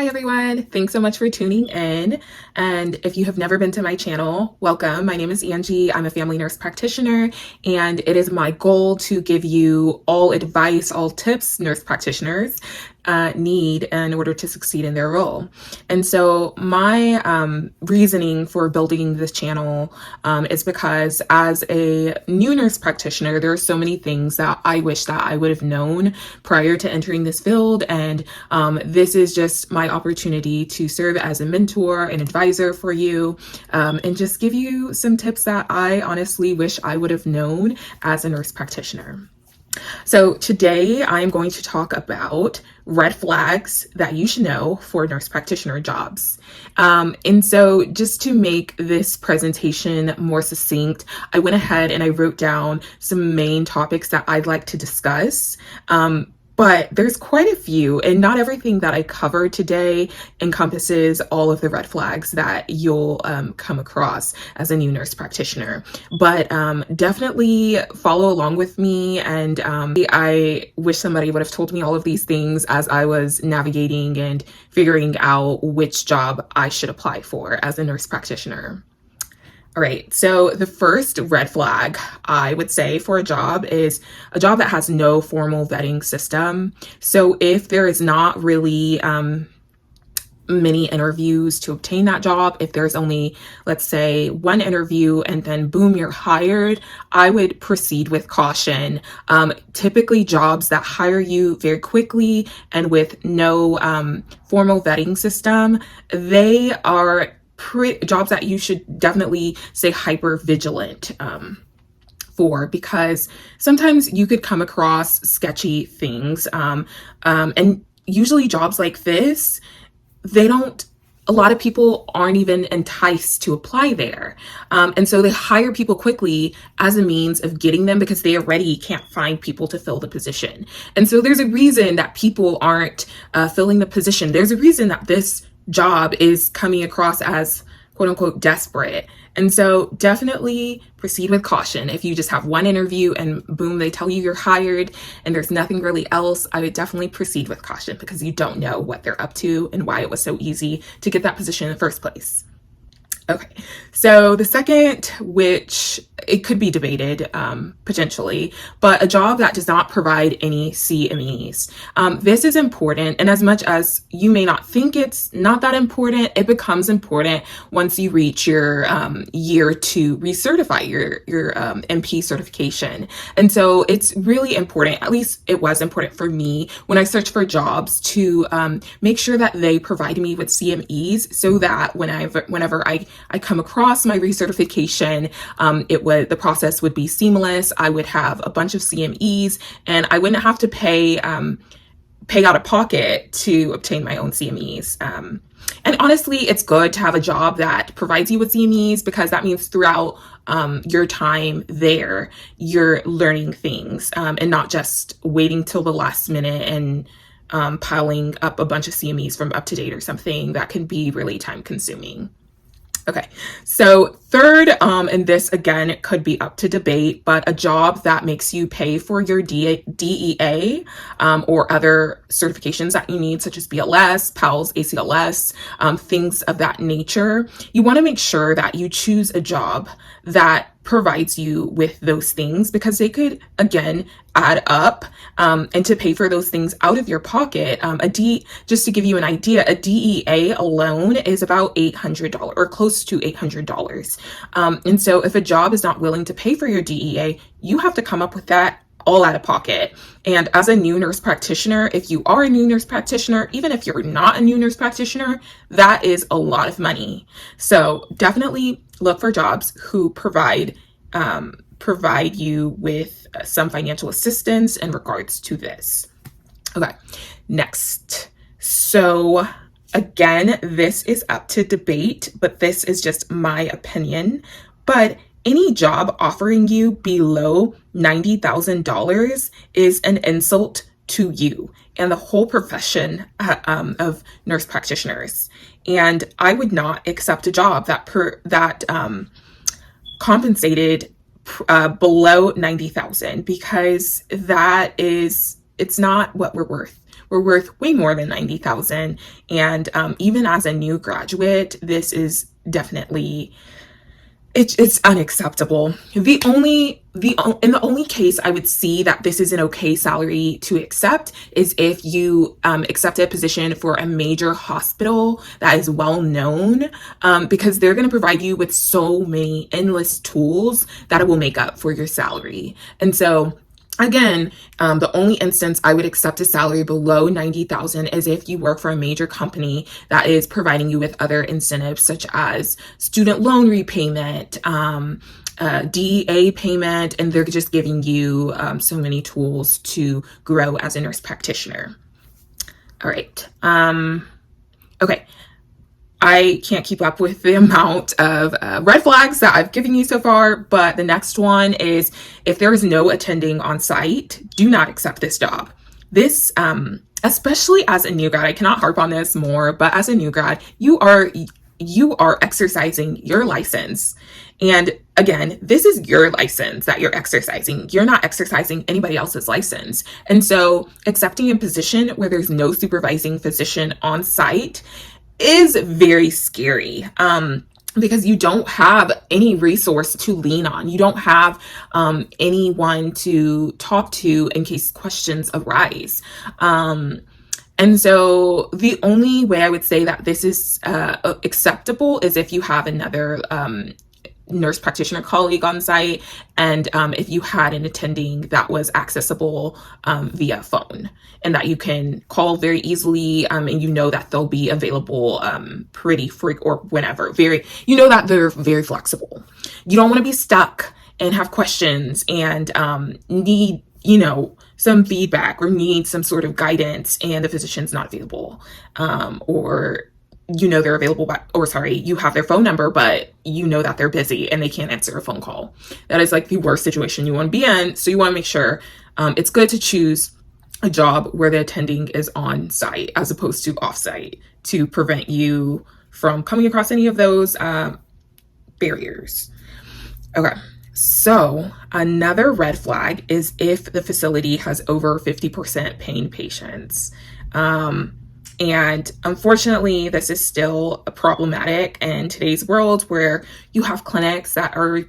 Hi everyone, thanks so much for tuning in. And if you have never been to my channel, welcome. My name is Angee. I'm a family nurse practitioner, and it is my goal to give you all advice, all tips nurse practitioners need in order to succeed in their role. And so my reasoning for building this channel is because as a new nurse practitioner, there are so many things that I wish that I would have known prior to entering this field. And this is just my opportunity to serve as a mentor and advisor for you, and just give you some tips that I honestly wish I would have known as a nurse practitioner. So today I'm going to talk about red flags that you should know for nurse practitioner jobs. And so just to make this presentation more succinct, I went ahead and I wrote down some main topics that I'd like to discuss. But there's quite a few, and not everything that I cover today encompasses all of the red flags that you'll come across as a new nurse practitioner. But definitely follow along with me, and I wish somebody would have told me all of these things as I was navigating and figuring out which job I should apply for as a nurse practitioner. All right, so the first red flag I would say for a job is a job that has no formal vetting system. So if there is not really many interviews to obtain that job, if there's only, let's say, one interview and then boom, you're hired, I would proceed with caution. Typically jobs that hire you very quickly and with no formal vetting system, they are jobs that you should definitely stay hyper vigilant for, because sometimes you could come across sketchy things. And usually jobs like this, a lot of people aren't even enticed to apply there. And so they hire people quickly as a means of getting them because they already can't find people to fill the position. And so there's a reason that people aren't filling the position. There's a reason that this job is coming across as quote unquote desperate. And so definitely proceed with caution. If you just have one interview and boom, they tell you you're hired and there's nothing really else, I would definitely proceed with caution because you don't know what they're up to and why it was so easy to get that position in the first place. Okay, so the second, which it could be debated potentially, but a job that does not provide any CMEs. This is important, and as much as you may not think it's not that important, it becomes important once you reach your year to recertify your MP certification. And so it's really important, at least it was important for me when I searched for jobs, to make sure that they provide me with CMEs so that whenever I come across my recertification, the process would be seamless. I would have a bunch of CMEs and I wouldn't have to pay out of pocket to obtain my own CMEs. And honestly, it's good to have a job that provides you with CMEs because that means throughout your time there, you're learning things and not just waiting till the last minute and piling up a bunch of CMEs from UpToDate or something that can be really time consuming. Okay, so third, and this again, it could be up to debate, but a job that makes you pay for your DEA or other certifications that you need, such as BLS, PALS, ACLS, things of that nature. You want to make sure that you choose a job that provides you with those things because they could, again, add up, and to pay for those things out of your pocket. Just to give you an idea, a DEA alone is about $800 or close to $800. And so if a job is not willing to pay for your DEA, you have to come up with that all out of pocket. And as a new nurse practitioner, if you are a new nurse practitioner, even if you're not a new nurse practitioner, that is a lot of money. So definitely look for jobs who provide you with some financial assistance in regards to this. Okay, next. So again, this is up to debate, but this is just my opinion. But any job offering you below $90,000 is an insult to you and the whole profession of nurse practitioners. And I would not accept a job that compensated below $90,000 because it's not what we're worth. were worth way more than 90,000. And even as a new graduate, this is definitely, it's unacceptable. The only case I would see that this is an okay salary to accept is if you accept a position for a major hospital that is well known, because they're going to provide you with so many endless tools that it will make up for your salary. And so again, the only instance I would accept a salary below 90,000 is if you work for a major company that is providing you with other incentives such as student loan repayment, DEA payment, and they're just giving you so many tools to grow as a nurse practitioner. All right. Okay. I can't keep up with the amount of red flags that I've given you so far, but the next one is if there is no attending on site, do not accept this job. This, especially as a new grad, I cannot harp on this more, but as a new grad, you are exercising your license. And again, this is your license that you're exercising. You're not exercising anybody else's license. And so accepting a position where there's no supervising physician on site is very scary, because you don't have any resource to lean on. You don't have anyone to talk to in case questions arise. And so the only way I would say that this is acceptable is if you have another nurse practitioner colleague on site, and if you had an attending that was accessible via phone and that you can call very easily, and you know that they'll be available pretty or whenever, that they're very flexible. You don't want to be stuck and have questions and need some feedback or need some sort of guidance and the physician's not available, or they're available you have their phone number, but that they're busy and they can't answer a phone call. That is like the worst situation you want to be in. So you want to make sure it's good to choose a job where the attending is on site as opposed to off site to prevent you from coming across any of those barriers. Okay. So another red flag is if the facility has over 50% paying patients. And unfortunately, this is still problematic in today's world where you have clinics that are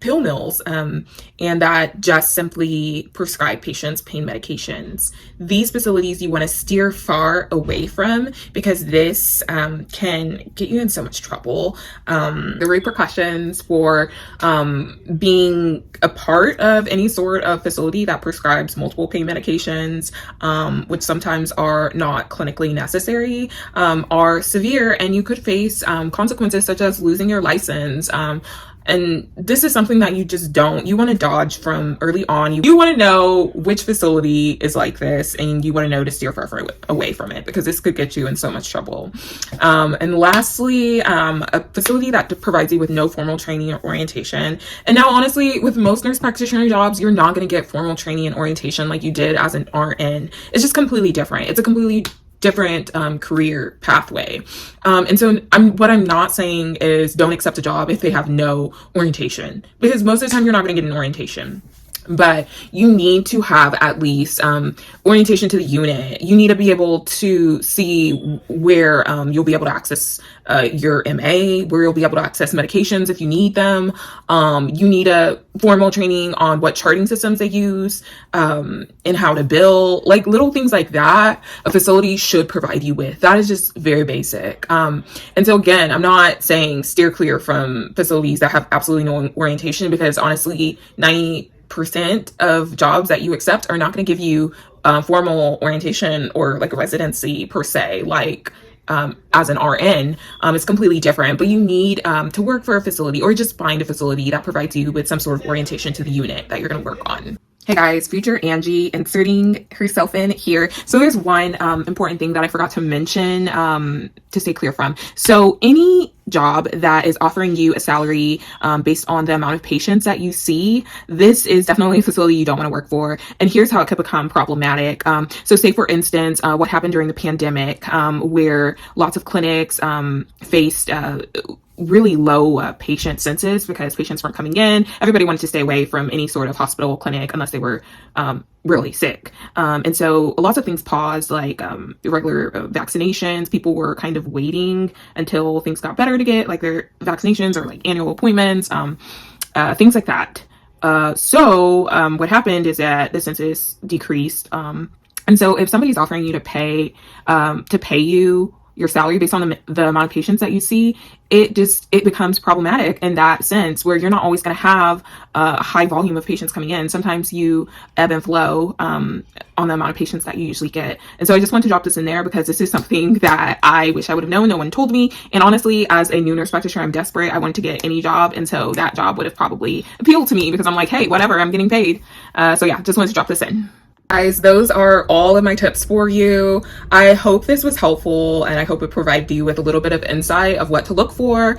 pill mills, and that just simply prescribe patients pain medications. These facilities you want to steer far away from because this can get you in so much trouble. The repercussions for being a part of any sort of facility that prescribes multiple pain medications, which sometimes are not clinically necessary, are severe, and you could face consequences such as losing your license. And this is something that you want to dodge from early on. You want to know which facility is like this, and you want to know to steer far away from it because this could get you in so much trouble. And lastly, a facility that provides you with no formal training or orientation. And now, honestly, with most nurse practitioner jobs, you're not going to get formal training and orientation like you did as an RN. It's just completely different. It's a completely different career pathway. And so what I'm not saying is don't accept a job if they have no orientation, because most of the time you're not going to get an orientation. But you need to have at least orientation to the unit. You need to be able to see where you'll be able to access your MA, where you'll be able to access medications if you need them. You need a formal training on what charting systems they use, and how to bill, like little things like that. A facility should provide you with. That is just very basic. And so again, I'm not saying steer clear from facilities that have absolutely no orientation, because honestly, 90% of jobs that you accept are not going to give you formal orientation or like a residency per se, like as an RN. It's completely different, but you need to work for a facility or just find a facility that provides you with some sort of orientation to the unit that you're going to work on. Hey guys, future Angee inserting herself in here. So there's one important thing that I forgot to mention to stay clear from. So any job that is offering you a salary based on the amount of patients that you see, this is definitely a facility you don't want to work for. And here's how it could become problematic. So say for instance, what happened during the pandemic, where lots of clinics faced really low patient census because patients weren't coming in. Everybody wanted to stay away from any sort of hospital clinic unless they were really sick. And so lots of things paused, like regular vaccinations. People were kind of waiting until things got better to get like their vaccinations or like annual appointments, things like that. So what happened is that the census decreased. And so if somebody's offering you to pay you your salary based on the amount of patients that you see, it becomes problematic in that sense, where you're not always going to have a high volume of patients coming in. Sometimes you ebb and flow on the amount of patients that you usually get. And so I just want to drop this in there because this is something that I wish I would have known. No one told me. And honestly, as a new nurse practitioner, I'm desperate. I wanted to get any job. And so that job would have probably appealed to me because I'm like, hey, whatever, I'm getting paid. So yeah, just wanted to drop this in. Guys, those are all of my tips for you. I hope this was helpful, and I hope it provided you with a little bit of insight of what to look for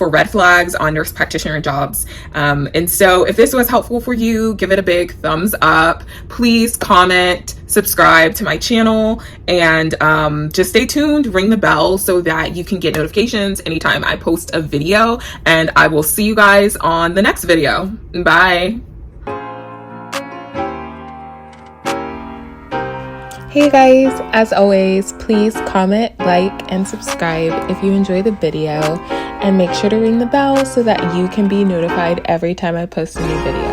red flags on nurse practitioner jobs. And so if this was helpful for you, give it a big thumbs up. Please comment, subscribe to my channel, and just stay tuned, ring the bell so that you can get notifications anytime I post a video. And I will see you guys on the next video. Bye. Hey guys, as always, please comment, like, and subscribe if you enjoy the video, and make sure to ring the bell so that you can be notified every time I post a new video.